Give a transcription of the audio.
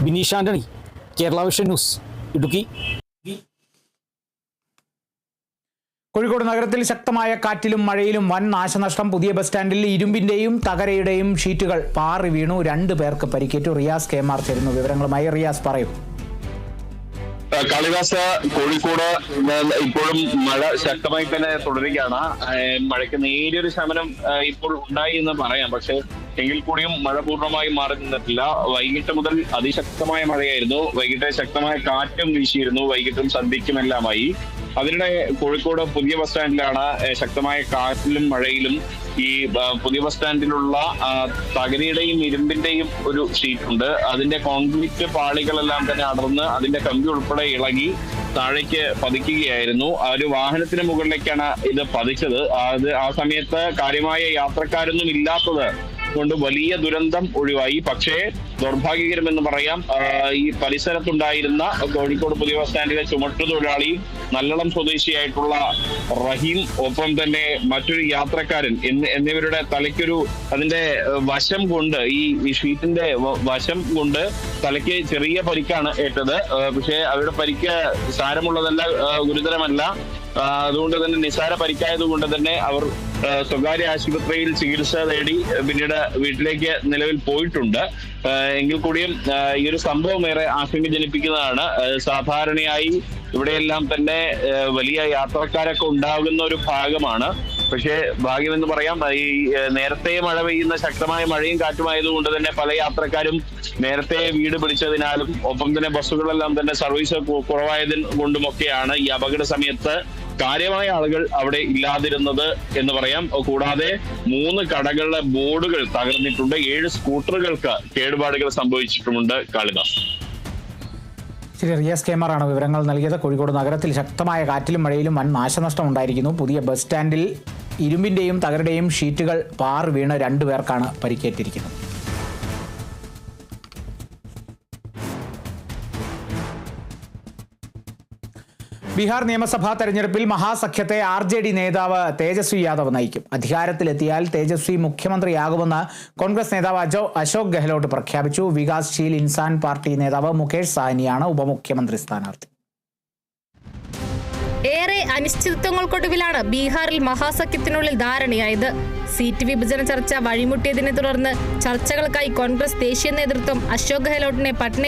Bineesh Antony, Kerala vision news, Idukki. Kozhikode നഗരത്തിൽ ശക്തമായ കാറ്റിലും മഴയിലും വൻ നാശനഷ്ടം. പുതിയ ബസ് സ്റ്റാൻഡിൽ ഇരുമ്പിന്റെയും തകരയുടെയും ഷീറ്റുകൾ പാറി വീണു. 2 പേർക്ക് പരിക്കേറ്റു. റിയാസ് കെ.മാർ ചേരുന്നു വിവരങ്ങളുമായി. റിയാസ്, പറയൂ. കാളിദാസ, കോഴിക്കോട് ഇപ്പോഴും മഴ ശക്തമായി തന്നെ തുടരുകയാണ്. മഴയ്ക്ക് നേരിയൊരു ശമനം ഇപ്പോൾ ഉണ്ടായി എന്ന് പറയാം. പക്ഷെ എങ്കിൽ കൂടിയും മഴ പൂർണ്ണമായി മാറി നിന്നിട്ടില്ല. വൈകിട്ട് മുതൽ അതിശക്തമായ മഴയായിരുന്നു. വൈകിട്ട് ശക്തമായ കാറ്റും വീശിയിരുന്നു. വൈകിട്ടും സന്ധ്യയ്ക്കുമെല്ലാമായി. അതിനിടെ കോഴിക്കോട് പുതിയ ബസ് സ്റ്റാൻഡിലാണ് ശക്തമായ കാറ്റിലും മഴയിലും ഈ പുതിയ ബസ് സ്റ്റാൻഡിലുള്ള തകരയുടെയും ഇരുമ്പിന്റെയും ഒരു ഷീറ്റുണ്ട്. അതിന്റെ കോൺക്രീറ്റ് പാളികളെല്ലാം തന്നെ അടർന്ന് അതിന്റെ കമ്പി ഉൾപ്പെടെ ഇളകി താഴേക്ക് പതിക്കുകയായിരുന്നു. ആ ഒരു വാഹനത്തിന് മുകളിലേക്കാണ് ഇത് പതിച്ചത്. ആ സമയത്ത് കാര്യമായ യാത്രക്കാരൊന്നും ഇല്ലാത്തത് കൊണ്ട് വലിയ ദുരന്തം ഒഴിവായി. പക്ഷേ ദൗർഭാഗ്യകരമെന്ന് പറയാം, ഈ പരിസരത്തുണ്ടായിരുന്ന കോഴിക്കോട് പുതിയ ബസ് സ്റ്റാൻഡിലെ ചുമട്ടുതൊഴിലാളി നല്ലളം സ്വദേശിയായിട്ടുള്ള റഹീം, ഒപ്പം തന്നെ മറ്റൊരു യാത്രക്കാരൻ എന്നിവരുടെ തലയ്ക്കൊരു അതിന്റെ വശം കൊണ്ട്, ഈ ഷീറ്റിന്റെ വശം കൊണ്ട് തലയ്ക്ക് ചെറിയ പരിക്കാണ് ഏറ്റത്. പക്ഷേ അവരുടെ പരിക്ക് സാരമുള്ളതല്ല, ഗുരുതരമല്ല. അതുകൊണ്ട് തന്നെ നിസാര പരിക്കായത് കൊണ്ട് തന്നെ അവർ സ്വകാര്യ ആശുപത്രിയിൽ ചികിത്സ തേടി പിന്നീട് വീട്ടിലേക്ക് നിലവിൽ പോയിട്ടുണ്ട്. എങ്കിൽ കൂടിയും ഈ ഒരു സംഭവം ഏറെ ആശങ്ക ജനിപ്പിക്കുന്നതാണ്. സാധാരണയായി ഇവിടെയെല്ലാം തന്നെ വലിയ യാത്രക്കാരൊക്കെ ഉണ്ടാകുന്ന ഒരു ഭാഗമാണ്. പക്ഷേ ഭാഗ്യമെന്ന് പറയാം, ഈ നേരത്തെ മഴ പെയ്യുന്ന ശക്തമായ മഴയും കാറ്റുമായതുകൊണ്ട് തന്നെ പല യാത്രക്കാരും നേരത്തെ വീട് പിടിച്ചതിനാലും ഒപ്പം തന്നെ ബസ്സുകളെല്ലാം തന്നെ സർവീസ് കുറവായതിൽ കൊണ്ടുമൊക്കെയാണ് ഈ അപകട സമയത്ത് കാര്യമായ ആളുകൾ അവിടെ ഇല്ലാതിരുന്നത് എന്ന് പറയാം. കൂടാതെ 3 കടകളുടെ ബോർഡുകൾ തകർന്നിട്ടുണ്ട്. 7 സ്കൂട്ടറുകൾക്ക് കേടുപാടുകൾ സംഭവിച്ചിട്ടുമുണ്ട്. കാളിദാസ്. ശരി, റിയാസ് കെ.മാർ ആണ് വിവരങ്ങൾ നൽകിയത്. കോഴിക്കോട് നഗരത്തിൽ ശക്തമായ കാറ്റിലും മഴയിലും വൻ നാശനഷ്ടം ഉണ്ടായിരിക്കുന്നു. പുതിയ ബസ് സ്റ്റാൻഡിൽ ഇരുമ്പിന്റെയും തകരയുടെയും ഷീറ്റുകൾ പാറി വീണ് 2 പേർക്കാണ് പരിക്കേറ്റിരിക്കുന്നത്. ബീഹാർ നിയമസഭാ തെരഞ്ഞെടുപ്പിൽ മഹാസഖ്യത്തെ RJD നേതാവ് തേജസ്വി യാദവ് നയിക്കും. അധികാരത്തിലെത്തിയാൽ തേജസ്വി മുഖ്യമന്ത്രിയാകുമെന്ന് കോൺഗ്രസ് നേതാവ് അശോക് ഗെഹ്ലോട്ട് പ്രഖ്യാപിച്ചു. വികാസ്ശീൽ ഇൻസാൻ പാർട്ടി നേതാവ് മുകേഷ് സാഹ്നിയാണ് ഉപമുഖ്യമന്ത്രി സ്ഥാനാർത്ഥി. ഏറെ അനിശ്ചിതത്വങ്ങൾക്കൊടുവിലാണ് ബീഹാറിൽ മഹാസഖ്യത്തിനുള്ളിൽ ധാരണയായത്. സീറ്റ് വിഭജന ചർച്ച വഴിമുട്ടിയതിനെ തുടർന്ന് ചർച്ചകൾക്കായി കോൺഗ്രസ് ദേശീയ നേതൃത്വം അശോക് ഗെഹ്ലോട്ടിനെ പട്നയിൽ